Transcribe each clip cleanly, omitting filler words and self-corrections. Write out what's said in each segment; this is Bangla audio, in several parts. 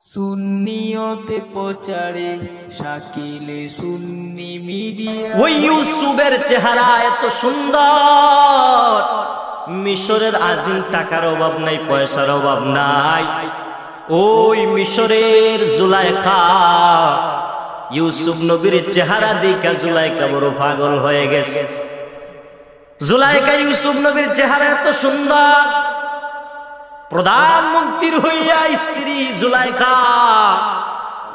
সুন্নিয়তে প্রচারে শাকিলে সুন্নি মিডিয়া। ওই ইউসুফের চেহারা এত সুন্দর, মিশরের আজিম টাকার অভাব নাই, পয়সার অভাব নাই। ওই মিশরের জুলাইখা ইউসুফ নবীর চেহারা দেখা জুলাইখা বড় পাগল হয়ে গেছে। জুলাইখা ইউসুফ নবীর চেহারা এত সুন্দর, প্রধানমন্ত্রীর হইয়া স্ত্রী জুলাইখা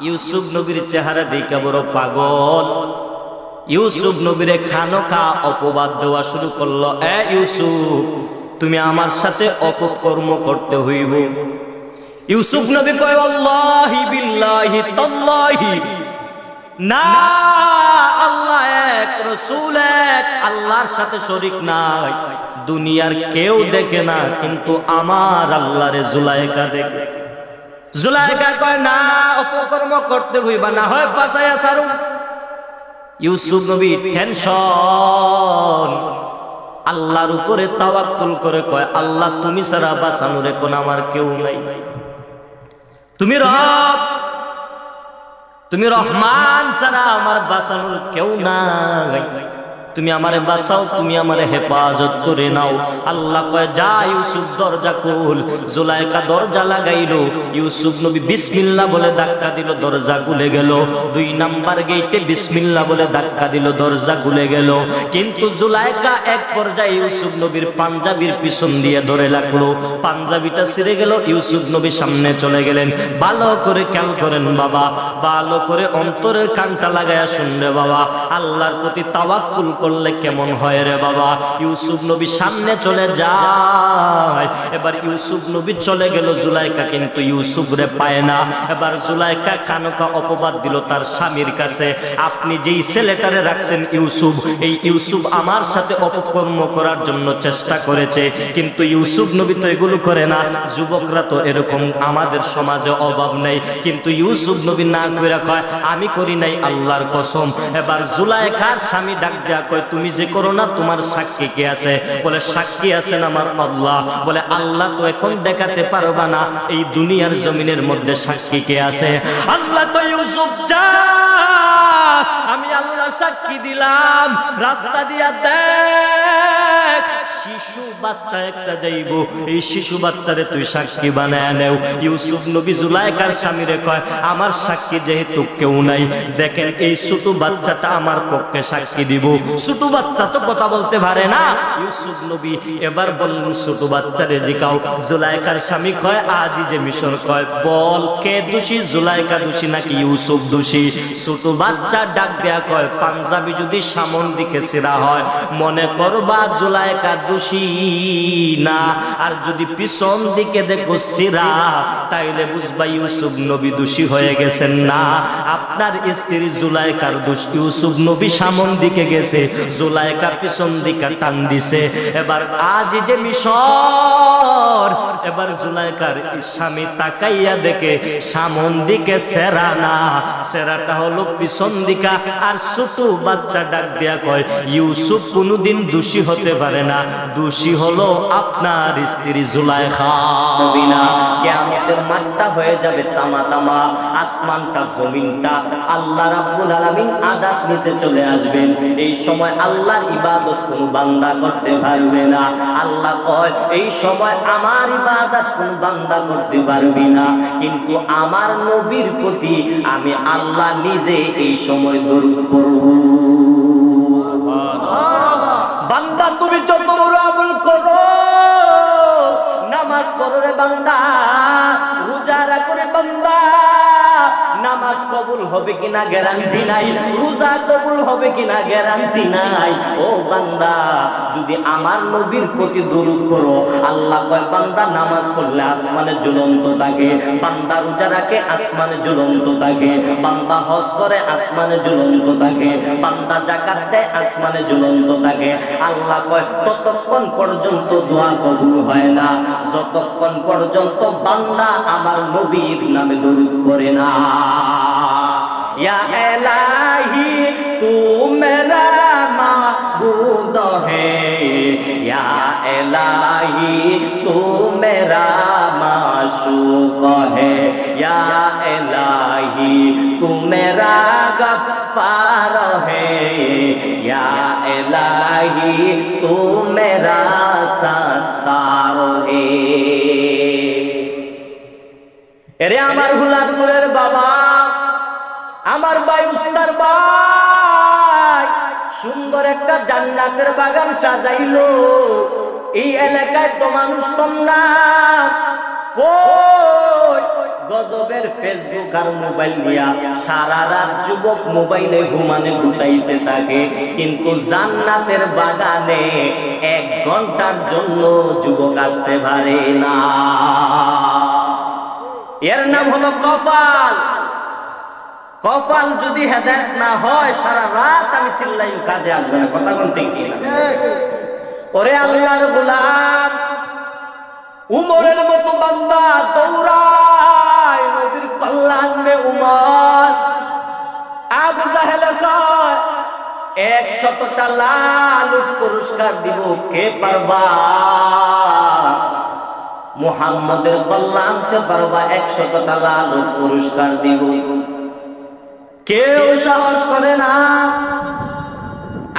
ইউসুফ নবীর চেহারা দেখা বড় পাগল। ইউসুফ নবীরে খানকা অপবাদ দেওয়া শুরু করলো। এ ইউসুফ, তুমি আমার সাথে অপকর্ম করতে হইব। ইউসুফ নবী কয়, আল্লাহি বিল্লাহি তাল্লাহি, না, আল্লাহ এক, রাসূল এক, আল্লাহর সাথে শরীক নাই। দুনিয়ার কেউ দেখে না, কিন্তু আমার আল্লাহরে জুলাইখা দেখে। জুলাইখা কয়, না, অপকর্ম করতে হইবা, না হয় ফাঁসাইয়া ছাড়ু। ইউসুফ নবী টেনশন, আল্লাহর উপরে তাওয়াক্কুল করে কয়, আল্লাহ তুমি ছাড়া বাঁচানোর এখন আমার কেউ নাই। তুমি রব, তুমি রহমান ছাড়া আমার বাঁচানোর কেউ নাই। তুমি আমারে বাঁচাও, তুমি আমারে হেফাজত করে নাও। আল্লাহ কয়, যা ইউসুফ দরজা খুল। জুলাইখা দরজা লাগাইলো, ইউসুফ নবী বিসমিল্লাহ বলে ধাক্কা দিল, দরজা খুলে গেল। 2 নাম্বার গেটে বিসমিল্লাহ বলে ধাক্কা দিল, দরজা খুলে গেল। কিন্তু জুলাইখা এক পর্যায়ে ইউসুফ নবীর পাঞ্জাবির পিছন দিয়ে ধরে লাগলো, পাঞ্জাবিটা ছিঁড়ে গেল। ইউসুফ নবী সামনে চলে গেলেন। ভালো করে খেয়াল করেন বাবা, ভালো করে অন্তরের কানটা লাগায়া শুনবে বাবা, আল্লাহর প্রতি তাওয়াক্কুল করলে কেমন হয় রে বাবা। ইউসুফ নবী সামনে চলে যায়। এবার ইউসুফ নবী চলে গেল, জুলাইখা কিন্তু ইউসুফ রে পায় না। এবার জুলাইখা খানকা অপবাদ দিল তার স্বামীর কাছে, আপনি যেই ছেলেটারে রাখছেন ইউসুফ, এই ইউসুফ আমার সাথে অপকর্ম করার জন্য চেষ্টা করেছে, কিন্তু ইউসুফ নবী তো এগুলো করে না। যুবকরা তো এরকম আমাদের সমাজে অভাব নেই, কিন্তু ইউসুফ নবী না কইরা কয়, আমি করি নাই আল্লাহর কসম। এবার জুলাইখার স্বামী ডাক দেয়া কয়, তুমি যে করো না, তোমার সাক্ষী কে আছে? বলে, সাক্ষী আছেন আমার আল্লাহ। বলে, আল্লাহ তো এখন দেখাতে পারবা না, এই দুনিয়ার জমিনের মধ্যে সাক্ষী কে আছে? আল্লাহ তো, ইউসুফ যা, আমি আল্লাহ সাক্ষী দিলাম, রাস্তা দিয়া দেখ শিশু বাচ্চা একটা যাইব, এই শিশু বাচ্চারে তুই সাক্ষী বানায় নেও। ইউসুফ নবী জুলাইখার স্বামীরে কয়, আমার সাক্ষী যেহেতু কেউ নাই, দেখেন এই ছোট বাচ্চাটা আমার পক্ষে সাক্ষী দিব। ছোট বাচ্চা তো কথা বলতে পারে না। ইউসুফ নবী এবার বললেন, ছোট বাচ্চারে জিগাও। জুলাইখার স্বামী কয়, আজি যে মিশর কয়, বল কে দোষী, জুলাইখা দোষী নাকি ইউসুফ দোষী? ছোট বাচ্চা ডাক দেয়া কয়, পাঞ্জাবি যদি সামন দিকে ছিঁড়া হয়, মনে করবা জুলাইখা দোষী না, আর যদি পিছন দিকে দেখো ছিঁড়া, তাইলে বুঝবা ইউসুফ নবী দোষী হয়ে গেছেন। না, আপনার স্ত্রী জুলাইখার দোষ, ইউসুফ নবী সামন দিকে গেছে, জুলাইখা পিছন দিকে টান দিছে। এবার আজ যে মিশর, এবার জুলাইখার স্বামী তাকাইয়া দেখে সামন দিকে সেরা না, সেরাটা হলো পিছন দিকা। আর ছোট বাচ্চা ডাক দেয়া কয়, ইউসুফ কোনদিন দোষী হতে পারে না, দোষী হলো আপনার স্ত্রী জুলাইখা। বিনা কিয়ামতের মাঠটা হয়ে যাবে তামা তামা, আসমানটা জমিনটা আল্লাহ রাব্বুল আলামিন আযাব নিচে চলে আসবেন। এই সময় আল্লাহর ইবাদত কোন বান্দা করতে পারবে না। আল্লাহ কয়, এই সময় আমার ইবাদত কোন বান্দা করতে পারবি না, কিন্তু আমার নবীর প্রতি আমি আল্লাহ নিজে এই সময় দরুদ পড়ব। বান্দা তুমি যত বড় আমল করো, নামাজ পড়ো রে বান্দা, রোজা রাখো রে বান্দা, নামাজ কবুল হবে কিনা গ্যারান্টি নাই, রোজা কবুল হবে কিনা গ্যারান্টি নাই। ও বান্দা, যদি আমার নবীর প্রতি দরুদ করো, আল্লাহ কয়, বান্দা নামাজ পড়লে আসমানে ঝুলন্ত থাকে, বান্দা রোজা রাখে আসমানে ঝুলন্ত থাকে, বান্দা হজ করে আসমানে ঝুলন্ত থাকে, বান্দা যাকাত দেয় আসমানে ঝুলন্ত থাকে। আল্লাহ কয়, ততক্ষণ পর্যন্ত দোয়া কবুল হয় না যতক্ষণ পর্যন্ত বান্দা আমার নবীর নামে দরুদ পড়ে না। या इलाही तू मेरा माबूद है, या इलाही तू मेरा माशूक है या इलाही तू मेरा गफ्फार है या इलाही तू मेरा सत्तार है। এরে আমার হুলাদপুরের বাবা, আমার ভাই উস্তার ভাই সুন্দর একটা জান্নাতের বাগান সাজাইলো। এই এলাকায় তো মানুষ কম না, কই গজবের ফেসবুক আর মোবাইল নিয়া সারা রাত যুবক মোবাইলে ঘুমানে ঘুটাইতে থাকে, কিন্তু জান্নাতের বাগানে 1 ঘন্টার জন্য যুবক আসতে পারে না। এর নাম হলো কপাল। কপাল যদি হেদায়েত না হয় সারা রাত আমি চিল্লাই কাজে আসবে না। কথা বলতে কি না? ওরে আল্লাহর গোলাম, উমরের মতো বান্দা দৌড়ায় নবীর কল্যাণ মে উমর। আবু জাহেল কয় 100টা লাল পুরস্কার দিব, কে পারবা মুহাম্মদের কল্যাণতে পারবা? 100টা লাল পুরস্কার দিব। কেউ সাহস করে না।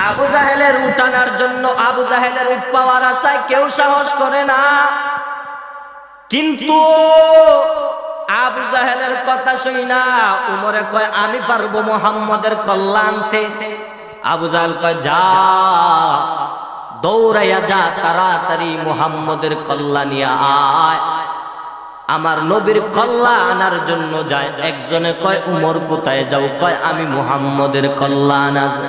আবু জাহেলের উঠানার জন্য, আবু জাহেলের উঠ পাওয়ার আশায় কেউ সাহস করে না। কিন্তু আবু জাহেলের কথা শুই না উমরে কয় আমি পারবো মুহাম্মদের কল্যাণতে। আবু জাহেল কয় যা, দৌড়াইয়া যা, তাড়াতাড়ি মুহাম্মদের কল্যাণিয়া আয়, আমার নবীর কল্যাণার জন্য যায়। একজনে কয় উমর কোথায় যাও? কয় আমি মুহাম্মদের কল্যাণ আছে।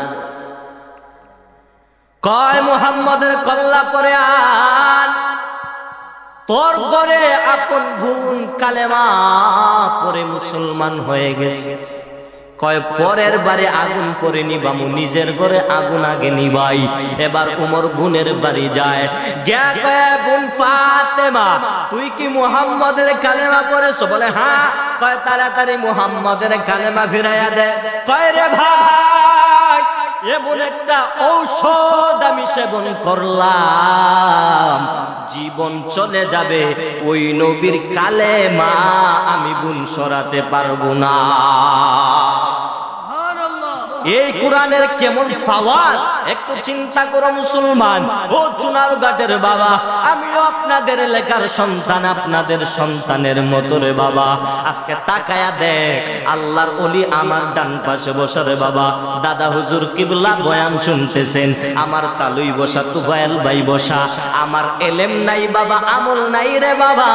কয় মুহাম্মদের কল্যাণ পরে আন, তোর ঘরে আপন বোন কালেমা পরে মুসলমান হয়ে গেছে। কয় পরের বারে আগুন পরে নিবামু, নিজের ঘরে আগুন আগে নিবাই। এবার উমর বোনের বাড়ি যায়, গিয়া কয় বোন ফাতেমা তুই কি মুহাম্মদের কালেমা পড়েছো? বলে হ্যাঁ। কয় তাড়াতাড়ি মুহাম্মদের কালেমা ফিরাইয়া দে। কয় রে ভাই এমন একটা ঔষধ আমি সেবন করলাম, জীবন চলে যাবে, ওই নবীর কালেমা আমি বোন সরাতে পারবো না। এই কোরআনের কেমন পাওয়ার একটু চিন্তা করো মুসলমান। ও চুনারঘাটের বাবা, আমিও আপনাদের লেখার সন্তান, আপনাদের সন্তানের মতো রে বাবা। আজকে তাকায়া দেখ, আল্লাহর ওলি আমার ডান পাশে বসা রে বাবা। দাদা হুজুর কিবলা বয়ান শুনতেছেন, আমার তালুই বসা, তুফাইল ভাই বসা। আমার এলেম নাই বাবা, আমল নাই রে বাবা।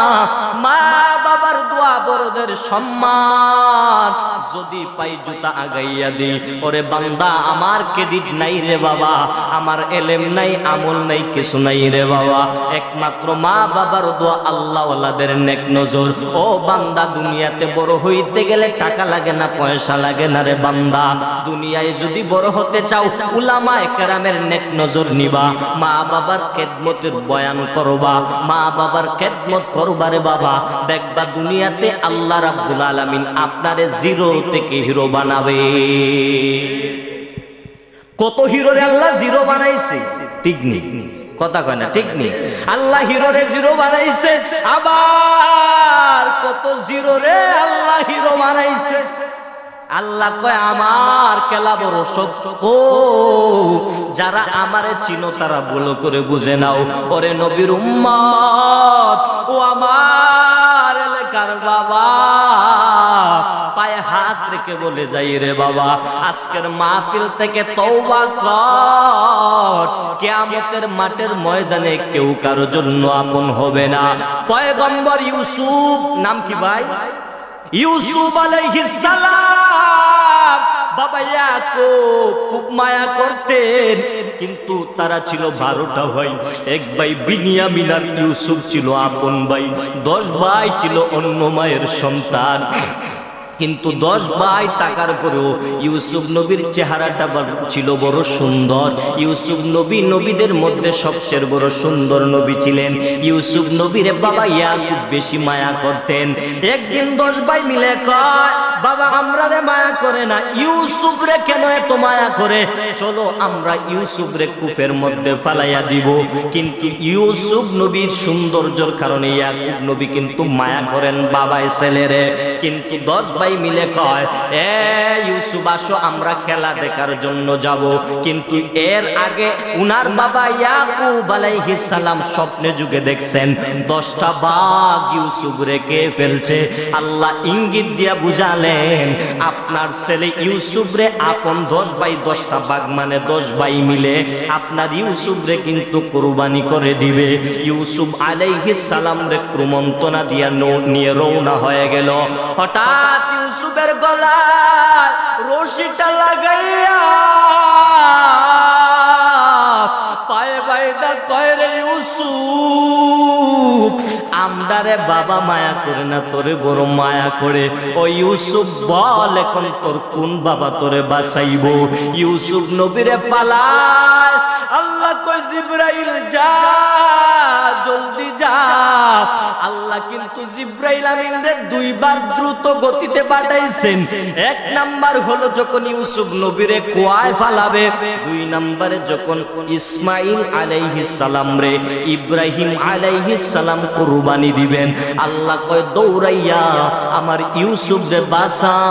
মা বাবার দোয়া, বড়দের সম্মান যদি পাই জুতা আগাইয়া দিই। ওরে বান্দা আমার ক্রেডিট নাই রে বাবা, আমার এলেম নাই, আমল নাই, কিছু নাই রে বাবা। একমাত্র মা বাবার দোয়া, আল্লাহ ওয়ালাদের নেক নজর। ও বান্দা দুনিয়াতে বড় হইতে গেলে টাকা লাগে না, পয়সা লাগে না রে বান্দা। দুনিয়ায় যদি বড় হতে চাও উলামায়ে কেরামের নেক নজর নিবা, মা বাবার খেদমতের বয়ান করবা, মা বাবার খেদমত করবা রে বাবা। দেখবা দুনিয়াতে আল্লাহ রাব্বুল আলামিন আপনারে জিরো থেকে হিরো বানাবে। কত হিরোরে আল্লাহ জিরো বানাইছে, ঠিক নেই? কথা কয় না, ঠিক নেই? আল্লাহ হিরোরে জিরো বানাইছে, আবার কত জিরোরে আল্লাহ হিরো বানাইছে। আল্লাহ কয় আমার খেলা বড় শক্ত, যারা আমারে চিনো তারা ভালো করে বুঝে নাও। ওরে নবীর উম্মত, ও আমার এলাকার বাবা, পায়ে হাত রেখে বলে যাই রে বাবা, আজকের মাহফিল থেকে তওবা কর। কিয়ামতের মাঠের ময়দানে কেউ কারো জন্য আপন হবে না। পয়গম্বর ইউসুফ, নাম কি ভাই? ইউসুফ আলাইহিস সালাম, বাবা ইয়াকুব খুব মায়া করতেন, কিন্তু তারা ছিল 12টা ভাই। এক ভাই বিনিয়ামিন আর ইউসুফ ছিল আপন ভাই, 10 ভাই ছিল অন্য মায়ের সন্তান। কিন্তু 10 ভাই টাকার পরেও ইউসুফ নবীর চেহারাটা ছিল বড় সুন্দর। ইউসুফ নবী নবীদের মধ্যে সবচেয়ে বড় সুন্দর নবী ছিলেন। ইউসুফ নবীর বাবা ইয়াকুব বেশি মায়া করতেন। একদিন 10 ভাই মিলে কয়, বাবা আমরা রে মায়া করে না, ইউসুফ রে কেন এত মায়া করে, চলো আমরা ইউসুফ রে কূপের মধ্যে ফালাইয়া দিব। কিন্তু ইউসুফ নবীর সৌন্দর্যের কারণে ইয়াকুব নবী কিন্তু মায়া করেন বাবাই ছেলেরে। কিন্তু 10 ভাই মিলে কয়, এ ইউসুফ আসো আমরা খেলা দেখার জন্য যাব। কিন্তু এর আগে উনার বাবা ইয়াকুব আলাইহিস সালাম স্বপ্নে যুগে দেখছেন 10টা বাঘ ইউসুফ রেখে ফেলছে। আল্লাহ ইঙ্গিত দিয়া বুঝালেন, আপনার ছেলে ইউসুফ রে আপন 10 ভাই 10টা বাঘ মানে 10 ভাই মিলে আপনার ইউসুফ রে কিন্তু কুরবানি করে দিবে। ইউসুফ আলাইহিস সালাম রে ক্রমন্তনা দিয়া নিয়ে রওনা হয়ে গেল। হঠাৎ ইউসুফের গলায় রশিটা লাগাইয়া পায়ে বাইদা কয়, রে ইউসুফ আমদারে বাবা মায়া করে না, তোরে বড় মায়া করে। ও ইউসুফ বল এখন তোর কোন বাবা তোরে বাঁচাইব? ইউসুফ নবীরে পালায়। আল্লাহ কয়, জিবরাইল যা, জলদি যা। আল্লাহ কিন্তু জিবরাইল আমিনরে 2 বার দ্রুত গতিতে পাঠাইছেন। 1 নাম্বার হলো যখন ইউসুফ নবীরে কুয়ায় ফালাবে, 2 নম্বরে যখন ইসমাইল আলাইহিস সালাম রে ইব্রাহিম আলাইহিস সালাম কুরবানি দিবেন। আল্লাহ কয়, দৌড়াইয়া আমার ইউসুফ রে বাঁচাও,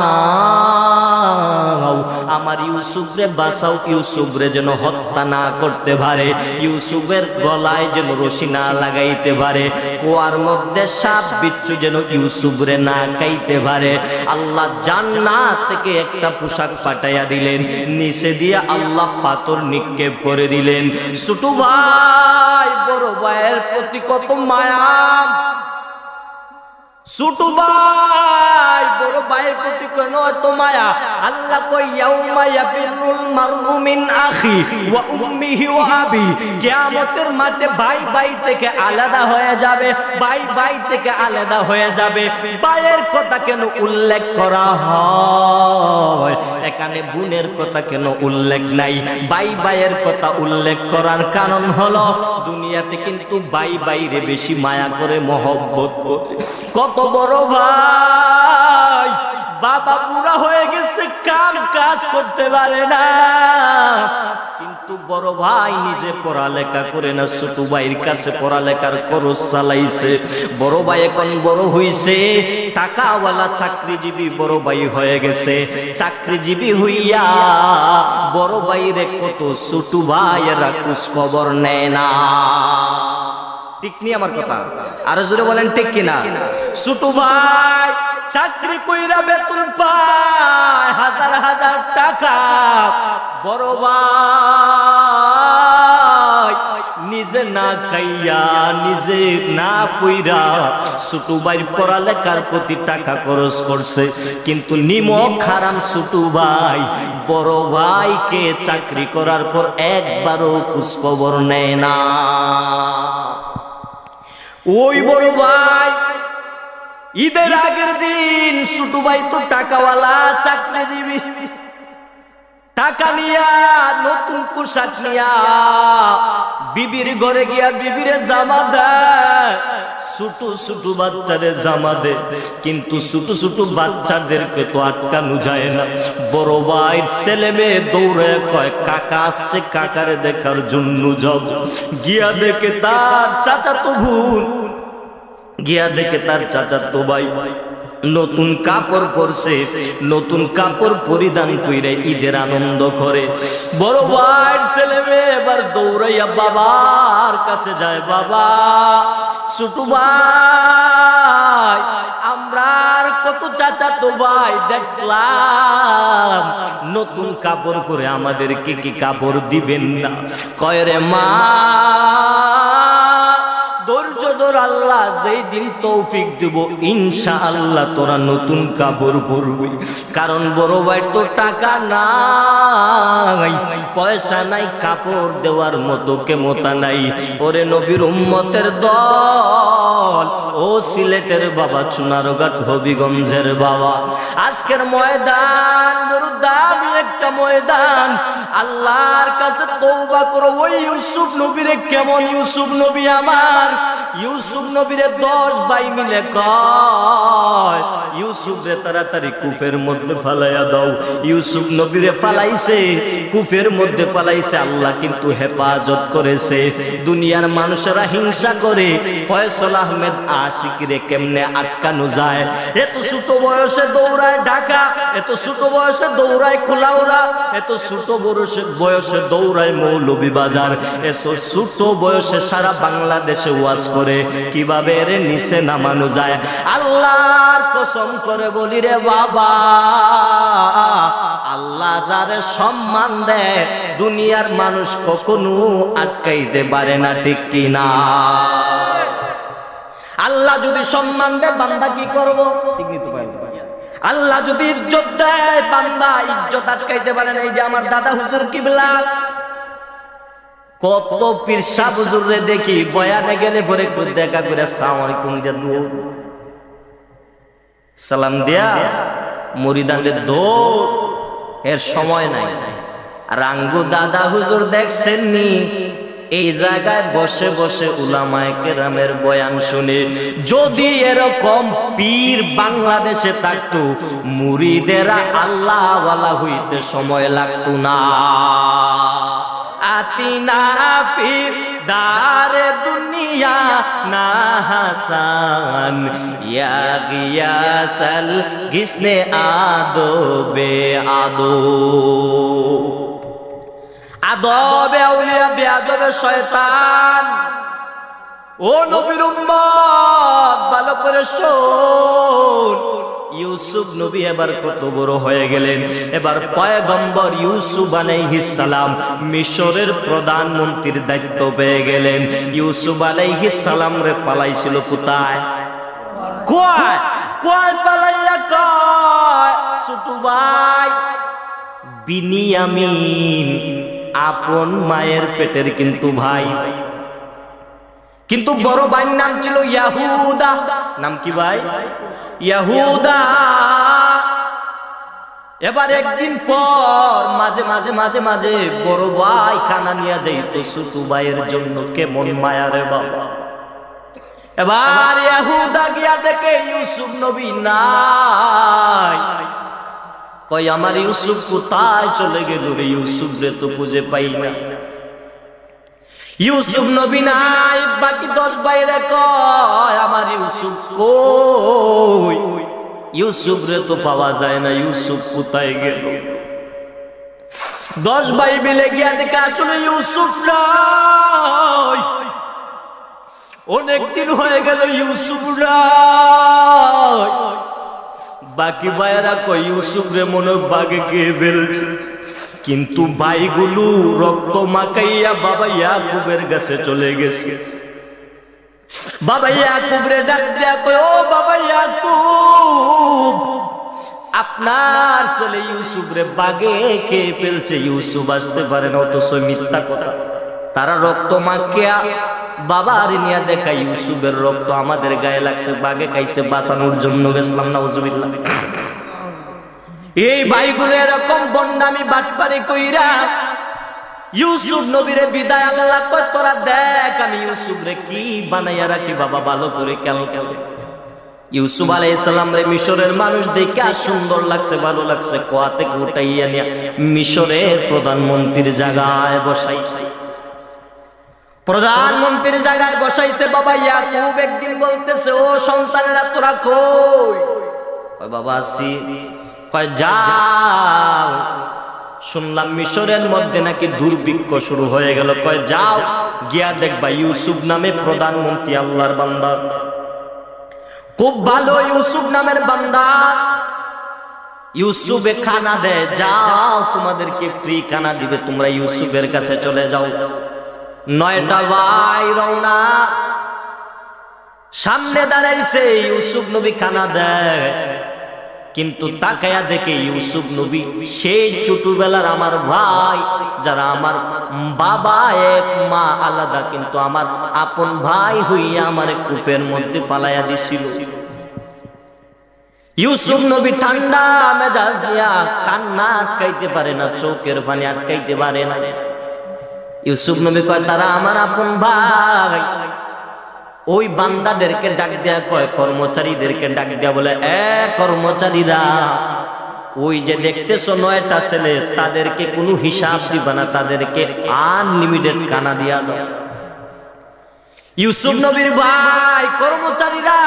আমার ইউসুফ রে বাঁচাও, ইউসুফ রে যেন হত্যা না করতে পারে, ইউসুফের গলায় যেন রশি না লাগাইতে পারে, কুয়ার মধ্যে সাপ বিচ্ছু যেন ইউসুফ রে না খাইতে পারে। আল্লাহ জান্নাত থেকে একটা পোশাক পাঠাইয়া দিলেন, নিচে দিয়ে আল্লাহ পাথর নিক্ষেপ করে দিলেন। ছোট ভাই বড় ভাইয়ের প্রতি কত মায়া, ছোট ভাই বড় ভাইয়ের প্রতি কেন এত মায়া? আল্লাহ কই, ইয়াউমা ইয়াফিরুল মারউ মিন আখি ওয়া উম্মিহি ওয়া আবি। কিয়ামতের মাঠে ভাই ভাই থেকে আলাদা হয়ে যাবে, ভাই ভাই থেকে আলাদা হয়ে যাবে। ভাইয়ের কথা কেন উল্লেখ করা হয়? এখানে বোনের কথা কেন উল্লেখ নাই? ভাই ভাইয়ের কথা উল্লেখ করার কারণ হলো দুনিয়াতে কিন্তু ভাই ভাইরে বেশি মায়া করে, মহব্বত করে। কত বড় ভাই বাবা বুড়া হয়ে গেছে, কাজ করতে পারে না, কিন্তু বড় ভাই নিজে পড়ালেখা করে না, ছোট ভাইয়ের কাছে পড়ালেখার খরচ চালাইছে। বড় ভাই এখন বড় হইছে, টাকাওয়ালা চাকরিজীবী বড় ভাই হয়ে গেছে। চাকরিজীবী হইয়া বড় ভাইরে কত ছোট ভাইয়েরা খোঁজ খবর নেয় না। ঠিক নি আমার কথা? আরো জোরে বলেন ঠিক কিনা? ছোট ভাই চাকরি কইরা বেতন পায় হাজার হাজার টাকা, বড় ভাই নিজে না খাইয়া নিজে না কইরা ছোট ভাইয়ের পড়ালেখার প্রতি টাকা খরচ করছে। কিন্তু নিমক হারাম ছোট ভাই বড় ভাইকে চাকরি করার পর একবারও খোঁজ খবর নেয় না। ওই বড় ভাই ঈদের আগের দিন ছোট ভাই তো টাকাওয়ালা চাকরিজীবী, টাকা নিয়া নতুন পোশাক নিয়া বিবির ঘরে গিয়া বিবিরে জামা দেয়, ছোট ছোট বাচ্চারে জামা দেয়। কিন্তু ছোট ছোট বাচ্চাদেরকে তো আটকানো যায় না। বড় ভাইয়ের ছেলে মেয়ে দৌড়ে কয়, কাকা আসছে, কাকারে দেখার জন্য যাও। গিয়া দেখে তার চাচাতো বোন, গিয়া দেখে তার চাচাতো ভাই নতুন কাপড় পরছে, নতুন কাপড় পরিধান কইরে ঈদের আনন্দ করে। বড় ভাইয়ের ছেলে মেয়ে এবার দৌড়াইয়া বাবার কাছে যায়, বাবা ছোট ভাই আমরা কত চাচাতো ভাই দেখলাম নতুন কাপড় পরে, আমাদেরকে কি কাপড় দিবেন না? কয় রে মা, ধৈর্য ধর, আল্লাহ যেই দিন তৌফিক দিব ইনশাআল্লাহ তোরা নতুন কাপড় পরবি। কারণ বড় ভাই তো টাকা নাই, পয়সা নাই, কাপড় দেওয়ার মতো ক্ষমতা নাই। ওরে নবীর উম্মতের দল, ও সিলেটের বাবা, চুনারঘাট হবিগঞ্জের বাবা, আজকের ময়দান বড় দামি একটা ময়দান। আল্লাহর কাছে তওবা করো। ওই ইউসুফ নবীরে কেমন ইউসুফ নবী আমার, ইউসুফ নবীরে 10 ভাই মিলে কয় ইউসুফ রে তাড়াতাড়ি কূপের মধ্যে ফালাইয়া দাও। ইউসুফ নবীরে ফালাইছে, কূপের মধ্যে ফালাইছে, আল্লাহ কিন্তু হেফাজত করেছে। দুনিয়ার মানুষেরা হিংসা করে ফয়সাল আহমেদ আশিকিরে কেমনে আটকানো যায়। এত ছোট বয়সে দৌড়ায় ঢাকা, এত ছোট বয়সে দৌড়ায় খোলাউড়া, এত ছোট বয়সে দৌড়ায় মৌলভীবাজার, এত ছোট বয়সে সারা বাংলাদেশে ওয়াজ করে। কিভাবে এর নিচে নামানো যায়? আল্লাহর কসম করে বলি রে বাবা, আল্লাহ যারে সম্মান দেয় দুনিয়ার মানুষ কখনো আটকাইতে পারে না, ঠিক কিনা? আল্লাহ যদি সম্মান দেয় বান্দা কি করব? ঠিক নিতে পারে। আল্লাহ যদি ইজ্জত দেয় বান্দা ইজ্জত আটকাইতে পারে না। এই যে আমার দাদা হুজুর কিবলা, কত পীর সাহেব হুজুরে দেখি বয়ানে গেলে পরে দেখা করে আসসালামু আলাইকুম দিয়া দৌড়, সালাম দিয়া মুরিদানদের দৌড়, এর সময় নাই। রাঙ্গু দাদা হুজুর দেখছেন নি এই জায়গায় বসে বসে উলামায়ে কেরামের বয়ান শুনে। যদি এরকম পীর বাংলাদেশে থাকতো মুরিদেরা আল্লাহ ওয়ালা হইতে সময় লাগতো না। আতিনা ফি দারে দুনিয়া না হাসান ইয়া গিয়াসাল গিসনে আদো বে আদো, আদবে আউলিয়া বে আদবে শয়তান। ও নবীর উম্মত ভালো করে শোন, ইউসুফ নবী এবার কত বড় হয়ে গেলেন। এবার পয়গম্বর ইউসুফ আলাইহিস সালাম মিশরের প্রধানমন্ত্রীর দায়িত্ব পেয়ে গেলেন। ইউসুফ আলাইহিস সালাম রে পালাইছিল কোথায়? কয় কয় পালাইয়া কয় ছোট ভাই বিনিয়ামিন, আপন মায়ের পেটের কিন্তু ভাই, কিন্তু বড় ভাইয়ের নাম ছিল ইয়াহুদা। নাম কি ভাই? ইয়াহুদা। এবার একদিন পর মাঝে মাঝে মাঝে মাঝে বড় ভাই খানা নিয়ে যাইতো ছোট ভাইয়ের জন্য। কেমন মায়া রে বাবা। এবার ইয়াহুদা গিয়া দেখে ইউসুফ নবী নাই। কই আমার ইউসুফ কোথায় চলে গেল রে? ইউসুফ রে তো খুঁজে পাই না। ইউসুফ নবী নাই, বাকি 10 ভাইরে কয় আমার ইউসুফ কই? ইউসুফ রে তো পাওয়া যায় না, ইউসুফ কোথায় গেল? 10 ভাই মিলে গিয়া দেখে আসলে ইউসুফ নাই। অনেকদিন হয়ে গেল ইউসুফ নাই। বাকি ভাইয়েরা কই ইউসুফ রে মনে বাগে কে ফেলছে। কিন্তু ভাইগুলো রক্ত মাখাইয়া বাবা ইয়াকুবের কাছে চলে গেছে। বাবা ইয়াকুব রে ডাক দেয়া কই ও বাবা ইয়াকুব, আপনার ছেলে ইউসুফ রে বাগে কে ফেলছে। ইউসুফ আসতে পারে না, অথচ মিথ্যা কথা। তারা রক্ত মাখিয়া বাবার নিয়া দেখা ইউসুফের রক্ত আমাদের গায়ে লাগছে, বাগে খাইছে, বাঁচানোর জন্য গেছিলাম। নাউজুবিল্লাহ। এই ভাইগুলো এরকম বন্ডামি বাটপারি কইরা ইউসুফ নবীরে বিদায় আল্লাহ কয় তোরা দেখ আমি ইউসুফ রে কি বানাইয়া রাখি বাবা ভালো করে। কেন কেন ইউসুফ আলাইহিস সালাম রে মিশরের মানুষ দেখে সুন্দর লাগছে, ভালো লাগছে, কোয়া থেকে উঠাইয়া নিয়ে মিশরের প্রধানমন্ত্রীর জায়গায় বসাইছে। প্রধানমন্ত্রীর জায়গায় বসাইছে। বাবা ইয়াকুব একদিন বলতেছে ও সন্তানেরা তোরা কই? কয় বাবা আসি। কয় যাও, শুনলাম মিশরের মধ্যে নাকি দুর্ভিক্ষ শুরু হয়ে গেল। কয় যাও গিয়া দেখবা ইউসুফ নামে প্রধানমন্ত্রী আল্লাহর বান্দা, খুব ভালো ইউসুফ নামের বান্দা, ইউসুফে খানা দেয়, যাও তোমাদেরকে ফ্রি খানা দিবে, তোমরা ইউসুফের কাছে চলে যাও। 9টা ভাই রওনা, সামনে দাঁড়াইছে ইউসুফ নবী খানা দেয়। কিন্তু তাকায়া দেখে ইউসুফ নবী সেই ছোটবেলার আমার ভাই, যারা আমার বাবা এক মা আলাদা, কিন্তু আমার আপন ভাই হইয়া আমার কূপের মধ্যে ফালাইয়া দিছিল। ইউসুফ নবী ঠান্ডা মেজাজ দিয়া কান্না আটকাইতে পারে না, চোখের পানি আটকাইতে পারে না। ইউসুফ নবী কয় তারা আমার আপন ভাই। ওই বান্দাদেরকে ডাক দেয়া কয়, কর্মচারীদেরকে ডাক দেয়া বলে, কর্মচারীরা, ওই যে দেখতেছো 9টা ছেলে, তাদেরকে কোনো হিসাব দিবা না, তাদেরকে আনলিমিটেড খানা দিয়া দাও। ইউসুফ নবীর ভাই কর্মচারীরা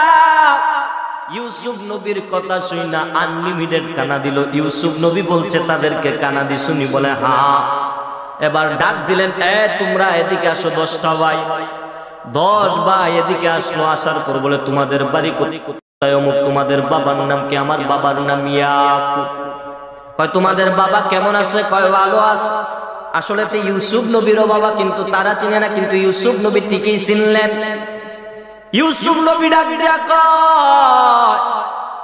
ইউসুফ নবীর কথা শুই না আনলিমিটেড খানা দিল। ইউসুফ নবী বলছে তাদেরকে খানা দি শুনি, বলে হ্যাঁ। এবার ডাক দিলেন, তোমরা এদিকে আসো, 10টা ভাই, 10 ভাই এদিকে আসলো। আসার পর বলে, তোমাদের বাড়ি কোথায়? অমুক। তোমাদের বাবার নাম কি? আমার বাবার নাম ইয়াকুব। কয় তোমাদের বাবা কেমন আছে? কয় ভালো আছে। আসলে তো ইউসুফ নবীরও বাবা, কিন্তু তারা চিনে না, কিন্তু ইউসুফ নবী ঠিকই চিনলেন। ইউসুফ নবী ডাক দিয়া কয়,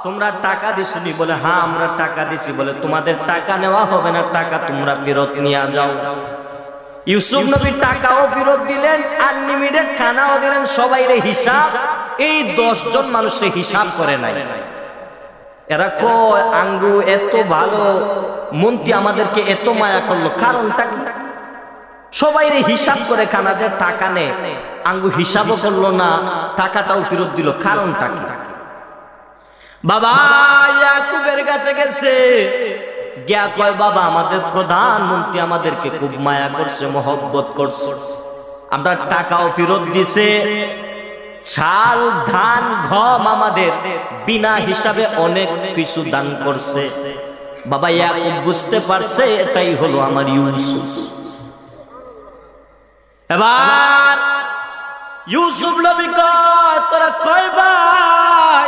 তোমরা টাকা দিছনি? বলে হ্যাঁ আমরা টাকা দিছি। বলে তোমাদের টাকা নেওয়া হবে না, টাকা তোমরা ফেরত নিয়ে যাও। ইউসুফ নবী টাকাও ফেরত দিলেন, আনলিমিটেড খানাও দিলেন, সবাইরে হিসাব। এই 10 জন মানুষের হিসাব করে নাই। এরা কয় আঙ্গু এত ভালো মন্ত্রী আমাদেরকে এত মায়া করলো, কারণটা কি? সবাইরে হিসাব করে খানা দেয়, টাকা নেয়, আঙ্গু হিসাবও করলো না, টাকাটাও ফেরত দিল, কারণটা কি? বাবা ইয়াকুবের কাছে গেছে, গিয়া কয় বাবা আমাদের প্রধানমন্ত্রী আমাদেরকে খুব মায়া করছে, মহব্বত করছে, আমরা টাকাও ফেরত দিছে, চাল ধান গম আমাদের বিনা হিসাবে অনেক কিছু দান করছে। বাবা ইয়াকুব বুঝতে পারছে এটাই হলো আমার ইউসুফ। এবার ইউসুফ নবী কয় তোরা কয় ভাই?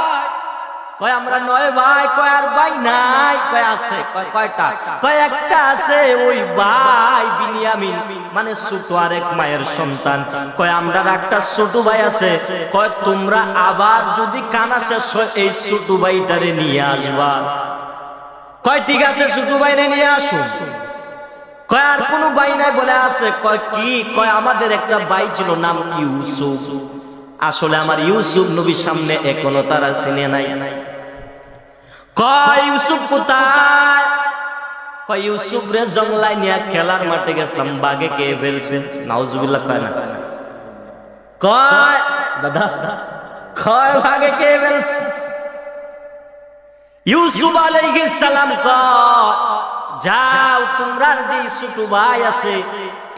কয় আমরা 9 ভাই। কয় আর ভাই নাই? কয় আছে। কয় কয়টা? কয় একটা আছে, ওই ভাই বিনিয়ামিন, মানে ছোট আরেক মায়ের সন্তান। কয় আমরা একটা ছোট ভাই আছে। কয় তোমরা আবার যদি কানা শেষ হয় এই ছোট ভাইটারে নিয়ে আসবা। কয় ঠিক আছে, ছোট ভাইরে নিয়ে আসুন। কয় আর কোনো ভাই নাই? বলে আছে। কয় কি? কয় আমাদের একটা ভাই ছিল, নাম ইউসুফ। আসলে আমার ইউসুফ নবীর সামনে এখনো তারা চিনে নাই। কয় ইউসুফ কোথায়? কয় ইউসুফ রে জঙ্গলায় নিয়ে খেলার মাঠে গেছিলাম, বাঘে কে ফেলছে। নাউজুবিল্লাহ। কয় না। কয় দাদা, কয় বাঘে কে ফেলছে? ইউসুফ আলাইহিস সালাম কয় যাও তোমরা যে ছোট ভাই আছে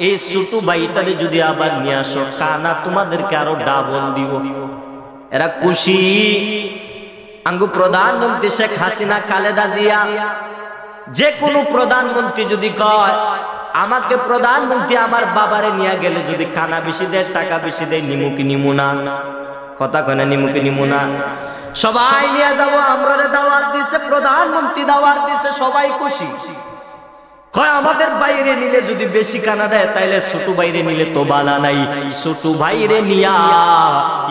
এই ছোট ভাইটারে যদি আবার নিয়ে আসো, কানা তোমাদেরকে আরো ডাবল দিব। এরা খুশি। আঙ্গু প্রধানমন্ত্রী শেখ হাসিনা, খালেদা জিয়া, যে কোনো প্রধানমন্ত্রী যদি কয় আমাকে প্রধানমন্ত্রী আমার বাবারে নিয়ে গেলে যদি খানা বেশি দেয়, টাকা বেশি দেয়, নিমু কি নিমু না? কথা কয় না, নিমু কি নিমু না? সবাই নিয়ে যাবো। আমরা দাওয়াত দিছে, প্রধানমন্ত্রী দাওয়াত দিছে, সবাই খুশি। কয় আমাদের বাইরে নিলে যদি বেশি কানা দেয়, তাইলে ছোট বাইরে নিলে তো বালা নাই। ছোট বাইরে নিয়া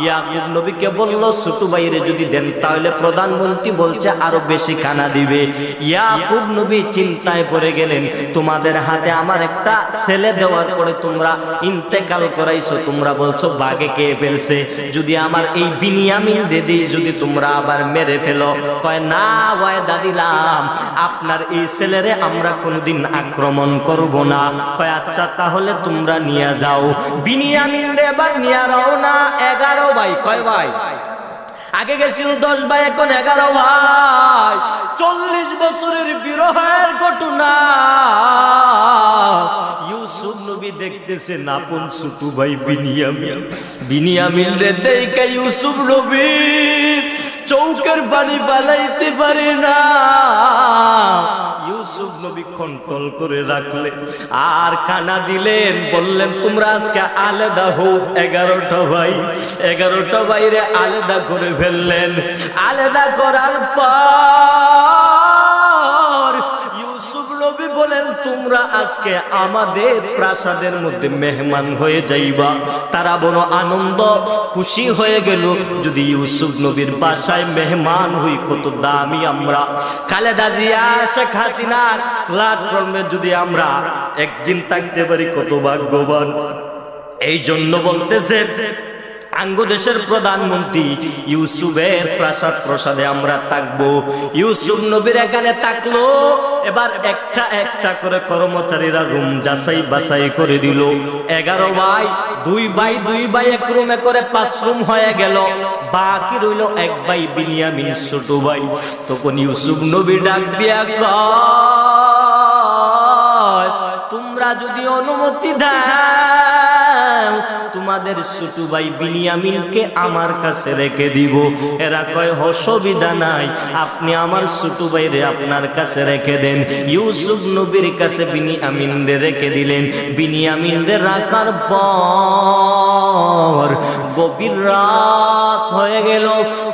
ইয়াকুব নবীকে বলল ছোট বাইরে যদি দেন তাহলে প্রধানমন্ত্রী বলছে আরো বেশি কানা দিবে। ইয়াকুব নবী চিন্তায় পড়ে গেলেন, তোমাদের হাতে আমার একটা ছেলে দেওয়ার পরে তোমরা ইন্তেকাল করাইছো, তোমরা বলছো বাঘে কে ফেলছে, যদি আমার এই বিনিয়ামিন রেদি যদি তোমরা আবার মেরে ফেলো। কয় না, ওয়াদা দিলাম আপনার এই ছেলেরে আমরা কোনদিন আক্রমণ করব না। কয় আচ্ছা তাহলে তোমরা নিয়ে যাও। বিনিয়ামিন রে এবার নিয়ে রওনা। 11 ভাই। কয় ভাই? আগে গেছিল 10 ভাই, এখন 11 ভাই। 40 বছরের বিরহের ঘটনা। ইউসুফ নবী দেখতেছে আপন ছোট ভাই বিনিয়ামিন, বিনিয়ামিন রে দেখে ইউসুফ নবী চৌকের পানি পালাইতে পারে না। ইউসুফ নবী কন্ট্রোল করে রাখলেন আর খানা দিলেন, বললেন তোমরা আজকে আলাদা হও। 11টা ভাই, 11টা ভাইরে আলাদা করে ফেললেন। আলাদা করার পর ইউসুফ নবী বলেন তোমরা তোমরা আজকে আমাদের প্রাসাদের মধ্যে মেহমান হয়ে যাইবা। তারা বড় আনন্দ খুশি হয়ে গেল, যদি ইউসুফ নবীর বাসায় মেহমান হই কত দামি আমরা। খালেদা জিয়া শেখ হাসিনার প্ল্যাটফর্মে যদি আমরা একদিন থাকতে পারি কত ভাগ্যবান। এই জন্য বলতেছে আঙ্গু দেশের প্রধানমন্ত্রী ইউসুফের প্রাসাদ প্রসাদে আমরা থাকবো। ইউসুফ নবীর এখানে থাকলো। এবার একটা একটা করে কর্মচারীরা রুম যাচাই বাছাই করে দিল। 11 ভাই, 2 ভাই এক রুমে করে 5 রুম হয়ে গেল। বাকি রইল এক ভাই বিনিয়ামিন ছোট ভাই। তখন ইউসুফ নবী ডাক দিয়া কয়, তোমরা যদি অনুমতি দাও তোমাদের ছোট ভাই বিনিয়ামিনকে আমার কাছে রেখে দিব। এরা কয় অসুবিধা নাই, আপনি আমার ছোট ভাইরে আপনার কাছে রেখে দেন। ইউসুফ নবীর কাছে বিনিয়ামিনরে রেখে দিলেন। বিনিয়ামিনরে রাখার পর গভীর রাত হয়ে গেল।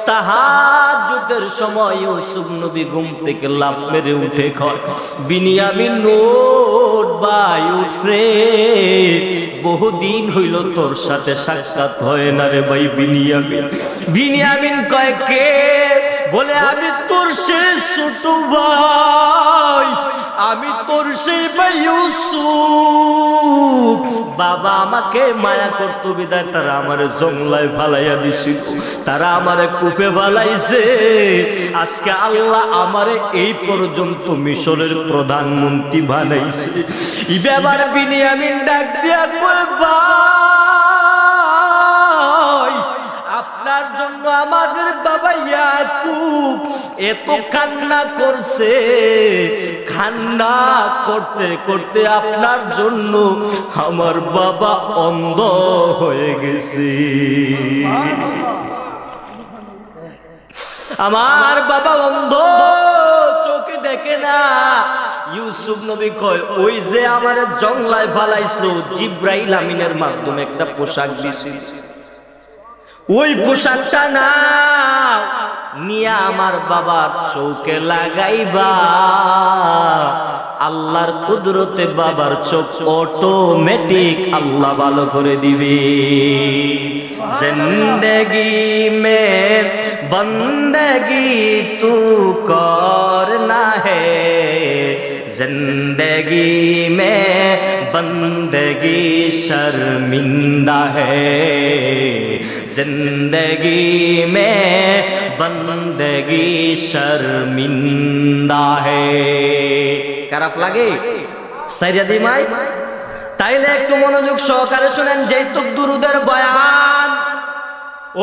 তাহাজ্জুদের সময় ইউসুফ নবী ঘুম থেকে লাফ মেরে উঠে কয়, বিনিয়ামিন উঠ ভাই উঠ রে, বহুদিন হইল তোর সাথে সাক্ষাৎ হয় না রে ভাই বিনিয়ামিন। বিনিয়ামিন কয় কে? বলে আমি তোর সেই ছোট ভাই, আমি তোর সেই ভাই ইউসুফ। বাবা আমাকে মায়া করতো বিদায় তারা আমারে জংলায় ফালাইয়া দিছিল, তারা আমারে কূপে ফালাইছে। আজকে আল্লাহ আমারে এই পর্যন্ত মিশরের প্রধানমন্ত্রী বানাইছে। এবার বিনিয়ামিন ডাক দিয়া কয়, ভাই আপনার জন্য আমাদের বাবা ইয়াকুব এত কান্না করছে, কান্না করতে করতে আপনার জন্য আমার বাবা অন্ধ হয়ে গেছে। আমার বাবা অন্ধ, চোখে দেখে না। ইউসুফ নবী কয়, ওই যে আমার জংলায় ফালাইছিল জিব্রাইল আমিনের মাধ্যমে একটা পোশাক দিছিল, ওই পোশাকটা না নিয়ে আমার বাবার চোখে লাগাইবা। আল্লাহর কুদরতে বাবার চোখ অটোমেটিক আল্লাহ ভালো করে দিবে। জিন্দেগি মে বন্দেগি তু করনা হে, जिंदगी में बंदगी शर्मिंदा है, जिंदगी में बंदगी शर्मिंदा है। খারাপ লাগে সাইরাদি মাই? তাইলে একটু মনোযোগ সহকারে শুনেন যেহেতু দুরুদের বয়ান।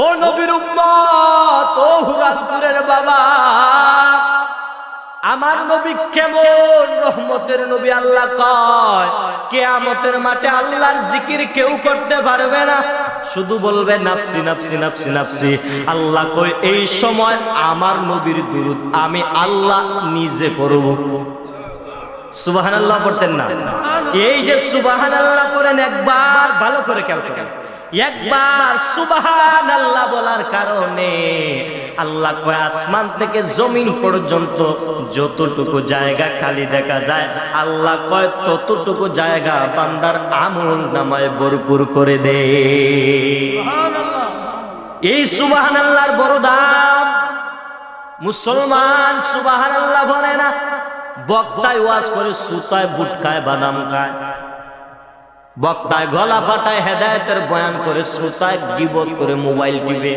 ও নবীর উম্মত, ও হুরালপুরের বাবা, আমার নবী কেমন রহমতের নবী। আল্লাহ কয় কিয়ামতের মাঠে আল্লাহর জিকির কেউ করতে পারবে না, শুধু বলবে নাফসি নাফসি নাফসি নাফসি। আল্লাহ কয় এই সময় আমার নবীর দুরূদ আমি আল্লাহ নিজে পড়ব। সুবহানাল্লাহ পড়তেন না? এই যে সুবহানাল্লাহ করেন একবার ভালো করে খেয়াল করেন, একবার সুবহানাল্লাহ বলার কারণে আল্লাহ কয় আসমান থেকে জমিন পর্যন্ত যতটুকু জায়গা খালি দেখা যায় আল্লাহ কয় ততটুকু জায়গা বান্দার আমল নামায় ভরপুর করে দে। এই সুবহানাল্লাহর বড় দাম। মুসলমান সুবহানাল্লাহ বলে না, বক্তায় ওয়াজ করে সুতায় বুট খায় বাদাম খায়, বক্তায় গলা ফাটায় হেদায়েতের বয়ান করে, শ্রোতায় গীবত করে মোবাইল টিপে,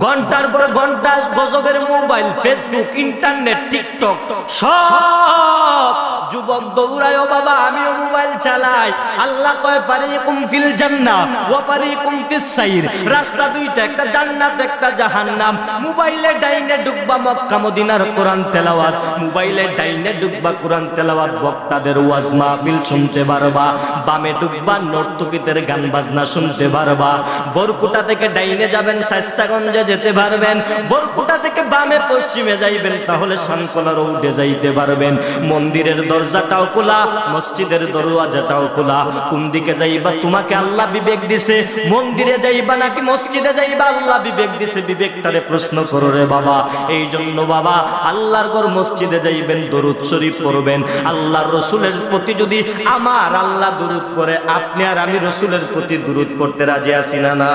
ঘন্টার পর ঘন্টা গজবের মোবাইল, ফেসবুক, ইন্টারনেট, টিকটক, সব যুবক দৌড়ায়। ও বাবা আমিও মোবাইল চালাই। আল্লাহ কয় ফারিকুম ফিল জান্নাহ ওয়া ফারিকুম ফিস সাইর, রাস্তা দুইটা, একটা জান্নাত একটা জাহান্নাম। মোবাইলে ডাইনে ঢুকবা মক্কা মদিনার কোরআন তেলাওয়াত, মোবাইলে ডাইনে ঢুকবা কোরআন তেলাওয়াত বক্তাদের ওয়াজ মাহফিল শুনতে পারবা, বামে ঢুকবা নর্তকীদের গান বাজনা শুনতে পারবা। বরকুটা থেকে ডাইনে যাবেন সাইসাগঞ্জে উঠে যেতে পারবেন, বরকুটা থেকে বামে পশ্চিমে যাইবেন তাহলে শানকোলা রোডে যাইতে পারবেন। মন্দিরের দরজাটাও খোলা, মসজিদের দরওয়াজাটাও খোলা। কোন দিকে যাইবা তোমাকে আল্লাহ বিবেক দিছে, মন্দিরে যাইবা নাকি মসজিদে যাইবা আল্লাহ বিবেক দিছে, বিবেকটারে প্রশ্ন করো রে বাবা। এই জন্য বাবা আল্লাহর ঘর মসজিদে যাইবেন, দরুদ শরীফ পড়বেন। আল্লাহর রাসূলের প্রতি যদি আমার আল্লাহ দরুদ পড়ে, আপনি আর আমি রাসূলের প্রতি দরুদ পড়তে রাজি আছি না? না,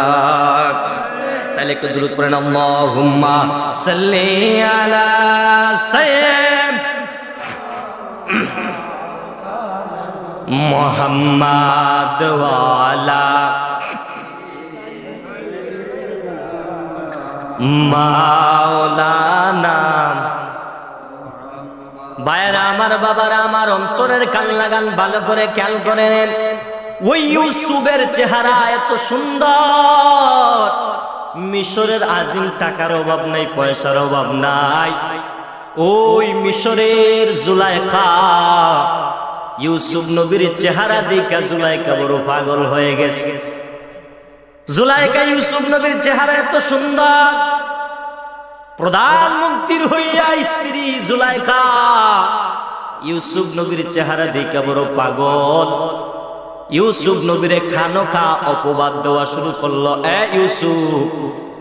তাহলে একটু দরুদ পড়েন, আল্লাহুম্মা সাল্লি আলা সাইয়্যিদিনা মুহাম্মাদ ওয়া আলা মাওলানা। ভাইরা আমার, বাবারা আমার, অন্তরের কান লাগান, ভালো করে খেয়াল করেন। ওই ইউসুফের চেহারা এত সুন্দর, মিশরের আজিম টাকার অভাব নাই, পয়সার অভাব নাই। ওই মিশরের জুলাইখা ইউসুফ নবীর চেহারা দেখে জুলাইখা বড় পাগল হয়ে গেছে। জুলাইখা ইউসুফ নবীর চেহারা এত সুন্দর, প্রধানমন্ত্রীর হইয়া স্ত্রী জুলাইখা ইউসুফ নবীর চেহারা দেখে বড় পাগল। ইউসুফ নবীরে খানোখা অপবাদ দেওয়া শুরু করলো। এ ইউসুফ,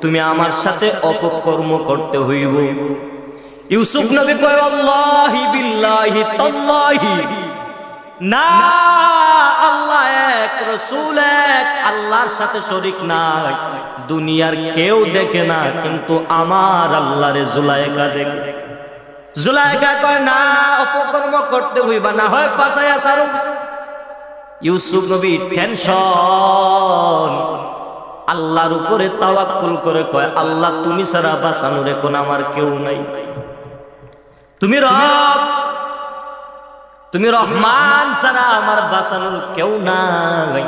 তুমি আমার সাথে অপকর্ম করতে হইব। ইউসুফ নবী কয়, আল্লাহি বিল্লাহি তাল্লাহি, না, আল্লাহ এক, রাসূল এক, আল্লাহর সাথে শরীক নাই। দুনিয়ার কেউ দেখে না, কিন্তু আমার আল্লাহরে জুলাইখা দেখে। জুলাইখা কয়, না, অপকর্ম করতে হইবা, না হয় ফাঁসাইয়া ছাড়ো। ইউসুফ নবী টেনশন, আল্লাহর উপরে তাওয়াক্কুল করে কয়, আল্লাহ তুমি ছাড়া বাঁচানোর এখন আমার কেউ নাই। তুমি রব, তুমি রহমান ছাড়া আমার বাঁচানোর কেউ নাই।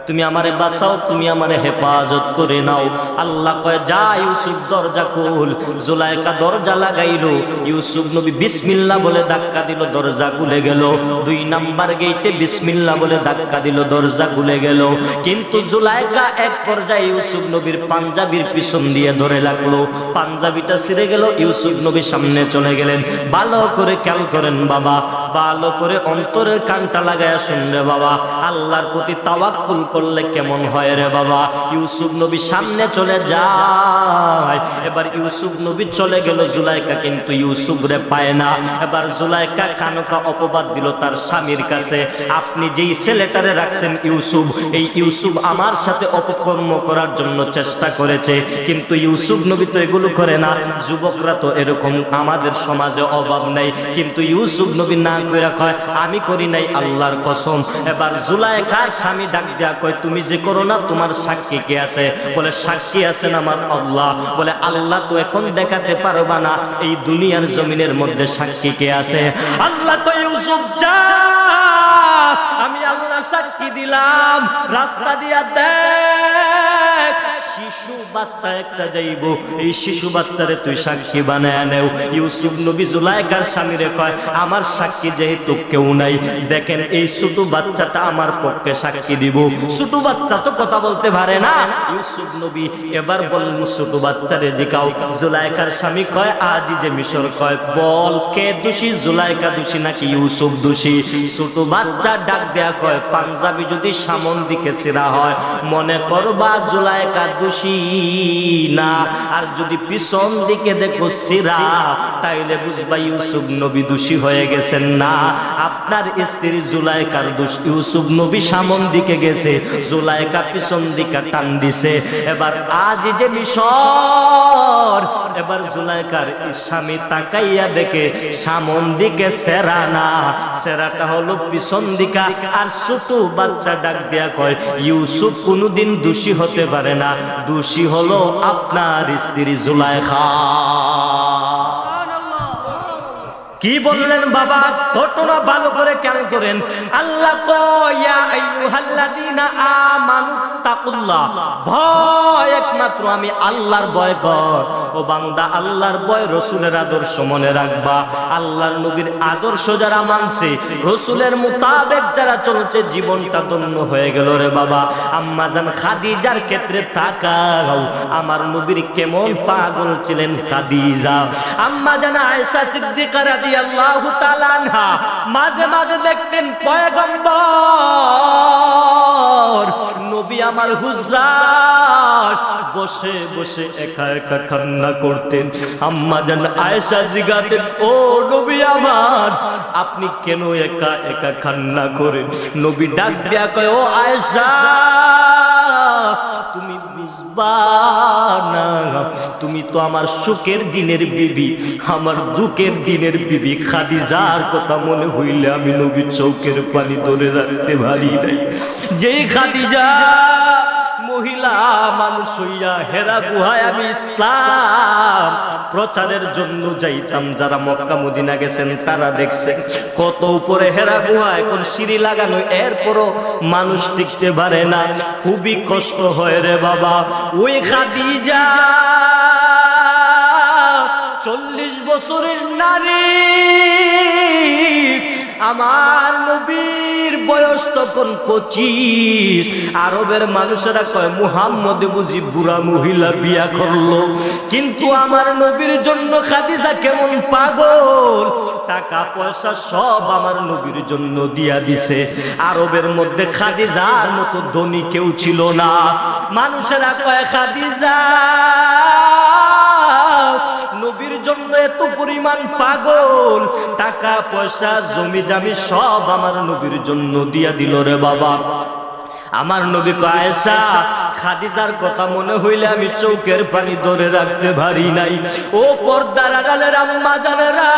তুমি আমারে বাঁচাও, তুমি আমারে হেফাজত করে নাও। আল্লাহ কয়, যা ইউসুফ দরজা খুল। জুলাইখা দরজা লাগাইলো, ইউসুফ নবী বিসমিল্লাহ বলে ধাক্কা দিল, দরজা খুলে গেল। 2 নাম্বার গেটে বিসমিল্লাহ বলে ধাক্কা দিল, দরজা খুলে গেল। কিন্তু জুলাইখা এক পর্যায়ে ইউসুফ নবীর পাঞ্জাবির পিছন দিয়ে ধরে লাগলো, পাঞ্জাবিটা ছিঁড়ে গেল। ইউসুফ নবী সামনে চলে গেলেন। ভালো করে খেয়াল করেন বাবা, ভালো করে অন্তরের কানটা লাগায়া শুনবে বাবা, আল্লাহর প্রতি তাওয়াক্কুল করলে কেমন হয় রে বাবা। ইউসুফ নবী সামনে চলে যায়। এবার ইউসুফ নবী চলে গেল, জুলাইখা কিন্তু ইউসুফ রে পায় না। এবার জুলাইখা খানোখা অপবাদ দিল তার স্বামীর কাছে, আপনি যেই ছেলেটারে রাখছেন ইউসুফ, এই ইউসুফ আমার সাথে অপকর্ম করার জন্য চেষ্টা করেছে, কিন্তু ইউসুফ নবী তো এগুলো করে না। যুবকরা তো এরকম আমাদের সমাজে অভাব নাই, কিন্তু ইউসুফ নবী না কইরা কয়, আমি করি নাই, আল্লাহর কসম। এবার জুলাইখার স্বামী ডাক দেয়া কয়, তুমি যে করো না, তোমার সাক্ষী কে আছে? বলে, সাক্ষী আছেন আমার আল্লাহ। বলে, আল্লাহ তো এখন দেখাতে পারবা না, এই দুনিয়ার জমিনের মধ্যে সাক্ষী কে আছে? আল্লাহ কয়, ইউসুফ যা, আমি আল্লাহ সাক্ষী দিলাম। রাস্তা দিয়া দেখ, শিশু বাচ্চা একটা যাইব, এই শিশু বাচ্চারে তুই সাক্ষী বানায় নেও। ইউসুফ নবী জুলাইখার স্বামীরে কয়, আমার সাক্ষী যেহেতু কেউ নাই, দেখেন এই ছোট বাচ্চাটা আমার পক্ষে সাক্ষী দিব। ছোট বাচ্চা তো কথা বলতে পারে না। ইউসুফ নবী এবার বললেন, ছোট বাচ্চারে জিগাও। জুলাইখার স্বামী কয়, আজি যে মিশর কয়, বল কে দোষী, জুলাইখা দোষী নাকি ইউসুফ দোষী? ছোট বাচ্চা ডাক দেয়া কয়, পাঞ্জাবি যদি সামন দিকে ছিঁড়া হয়, মনে করবা জুলাইখা দোষী না, আর যদি পিছন দিকে দেখো ছিঁড়া, তাইলে বুঝবা ইউসুফ নবী দোষী হয়ে গেছেন। না, আপনার স্ত্রী জুলাইখার দোষ, ইউসুফ নবী সামন দিকে গেছে, জুলাইখা পিছন দিকে টান দিছে। এবার আজ যে মিশর, এবার জুলাইখার স্বামী তাকাইয়া দেখে সামন দিকে সেরা না, সেরাটা হলো পিছন দিকা। আর ছোট বাচ্চা ডাক দেয়া কয়, ইউসুফ কোনোদিন দোষী হতে পারে না, দোষী হলো আপনার স্ত্রী জুলাইখা। কি বললেন বাবা, ঘটনা ভালো করে খেয়াল করেন। আল্লাহ কয়, ইয়া আইয়ুহাল্লাযীনা আমানু আত্তাকুল্লাহ, ভয় একমাত্র আমি আল্লাহর ভয় কর। ও বান্দা, আল্লাহর ভয়, রাসূলের আদর্শ মনে রাখবা। আল্লাহর নবীর আদর্শ যারা মানছে, রাসূলের মোতাবেক যারা চলছে, জীবনটা ধন্য হয়ে গেল রে বাবা। আম্মা জান খাদিজার ক্ষেত্রে তাকাও, আমার নবীর কেমন পাগল ছিলেন খাদিজা। আম্মা জান আয়েশা সিদ্দিকা রাদিয়াল্লাহু তাআলা আনহা মাঝে মাঝে দেখতেন পয়গম্বর নবী আমার হুজরাত বসে বসে একা একা কান্না করতেন। আম্মা জান আয়েশা জিজ্ঞাতেন, ও নবী আমার, আপনি কেন একা একা কান্না করেন? নবী ডাক দেয়া কয়, ও আয়েশা, তুমি বুঝবা না, তুমি তো আমার সুখের দিনের বিবি, আমার দুঃখের দিনের বিবি। খাদিজার কথা মনে হইলে আমি নবী চোখের পানি ধরে রাখতে পারি নাই। যেই খাদিজা মহিলা মানুষ হইয়া হেরা গুহায় আমি ইসলাম প্রচারের জন্য যাইতাম। যারা মক্কা মদিনা গেছেন তারা দেখছেন কত উপরে হেরা গুহা, এখন সিঁড়ি লাগানো, এরপরও মানুষ টিকতে পারে না, খুবই কষ্ট হয় রে বাবা। ওই খাদিজা 40 বছরের নারী, আমার নবীর বয়স তখন 25। আরবের মানুষেরা কয় মুহাম্মদ বুঝি বুড়া মহিলা বিয়া করলো, কিন্তু আমার নবীর জন্য খাদিজা কেমন পাগল, টাকা পয়সা সব আমার নবীর জন্য দিয়া দিছে। আরবের মধ্যে খাদিজার মতো ধনী কেউ ছিল না। মানুষেরা কয় খাদিজা নবীর জন্য এত পরিমাণ পাগল, টাকা পয়সা জমি জামি সব আমার নবীর জন্য দিয়া দিল রে বাবা। আমার নবী কয়, আয়েশা, খাদিজার কথা মনে হইলে আমি চোখের পানি ধরে রাখতে পারি নাই। ও পর্দার আড়ালের আম্মা জানেরা,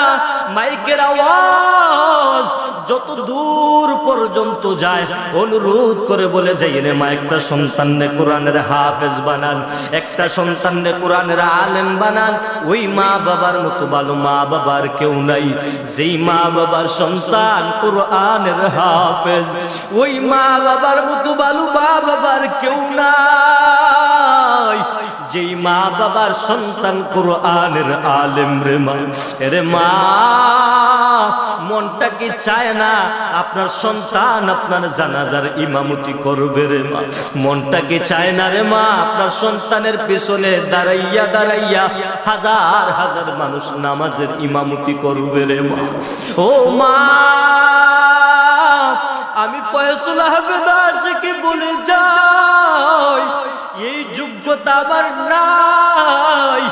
মাইকের আওয়াজ যত দূর পর্যন্ত যায় অনুরোধ করে বলে যাই রে মা, একটা সন্তানরে কোরআনের হাফেজ বানান, একটা সন্তানরে কোরআনের আলেম বানান। ওই মা বাবার মতো ভালো মা বাবার কেউ নাই। যেই মা বাবার সন্তান কোরআনের হাফেজ, ওই মা বাবার মতো ভালো মা বাবার কেউ নাই। যেই মা বাবার সন্তান কোরআনের আলেম রে মা, রে মা মনটা কি চায় না আপনার সন্তান আপনার জানাজার ইমামতি করবে রে মা? মনটা কি চায় না রে মা আপনার সন্তানের পিছনে দাঁড়াইয়া দাঁড়াইয়া হাজার হাজার মানুষ নামাজের ইমামতি করবে রে মা? ও মা, আমি ফয়সুল আহমেদ আশিকি বলে যাই, এই যোগ্যতা আমার নাই,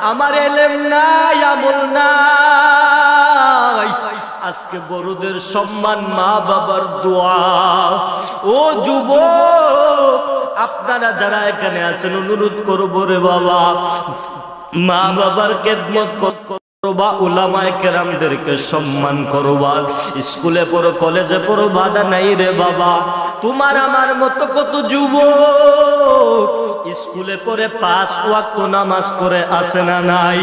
আমার এলেম নাই, আমল নাই। আজকে বড়দের সম্মান, মা বাবার দোয়া। ও যুবক, আপনারা যারা এখানে আছেন অনুরোধ করবো রে বাবা, মা বাবার খেদমত করবা, উলামায়ে কেরামদেরকে সম্মান করবা। স্কুলে পড়ো, কলেজে পড়ো, বাধা নাই রে বাবা। তোমার আমার মতো কত যুবক স্কুলে পড়ে 5 ওয়াক্ত নামাজ পড়ে আসে না নাই?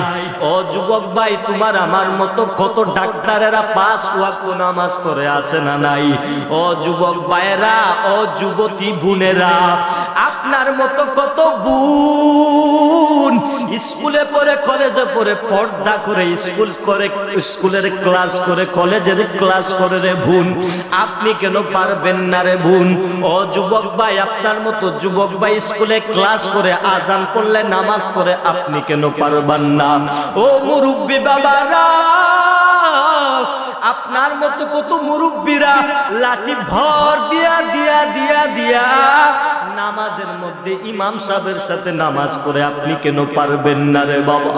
ও যুবক ভাই, তোমার আমার মতো কত ডাক্তারেরা 5 ওয়াক্ত নামাজ পড়ে আসে না নাই? ও যুবক ভাইরা, ও যুবতী বোনেরা, আপনার মতো কত বোন স্কুলে পড়ে, কলেজে পড়ে, পর্দা করে, স্কুল করে, স্কুলের ক্লাস করে, কলেজের ক্লাস করে রে বোন। আপনি কেন পারবেন না রে বোন? ও যুবক ভাই, আপনার মতো যুবক ভাই স্কুলে ক্লাস করে, আজান করলে নামাজ পড়ে, আপনি কেন পারবেন না? ও মুরব্বী বাবারা, আপনার মতো কত মুরব্বীরা লাঠি ভর দিয়া দিয়া দিয়া দিয়া নামাজের মধ্যে ইমাম সাহেবের সাথে নামাজ পড়ে, আপনি কেন পারবেন না রে বাবা?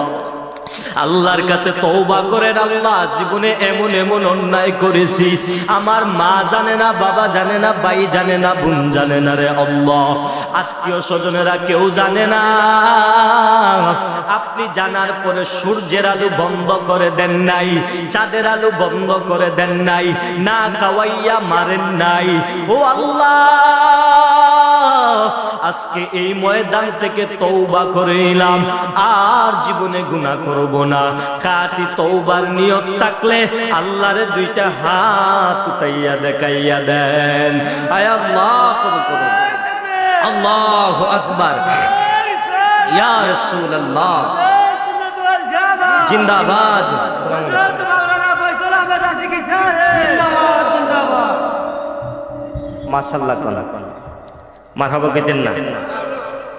আল্লাহর কাছে তওবা করেন, আল্লাহ জীবনে এমন এমন অন্যায় করেছি, আমার মা জানে না, বাবা জানে না, ভাই জানে না, বোন জানে না রে আল্লাহ, আত্মীয় স্বজনেরা কেউ জানে না। আপনি জানার পরে সূর্যের আলো বন্ধ করে দেন নাই, চাঁদের আলো বন্ধ করে দেন নাই, না খাওয়াইয়া মারেন নাই। ও আল্লাহ, আজকে এই ময়দান থেকে তওবা করে নিলাম, আর জীবনে গুনাহ করব না। কাটি তওবার নিয়ত থাকলে আল্লাহরে 2টা হাত উঠাইয়া দেখাইয়া দেন, আয় আল্লাহ কবুল করুন। আল্লাহু আকবার ইয়া রাসূলুল্লাহ জিন্দাবাদ মাশাআল্লাহ মারহাবা কইতেন না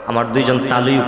আমার দুইজন তালুই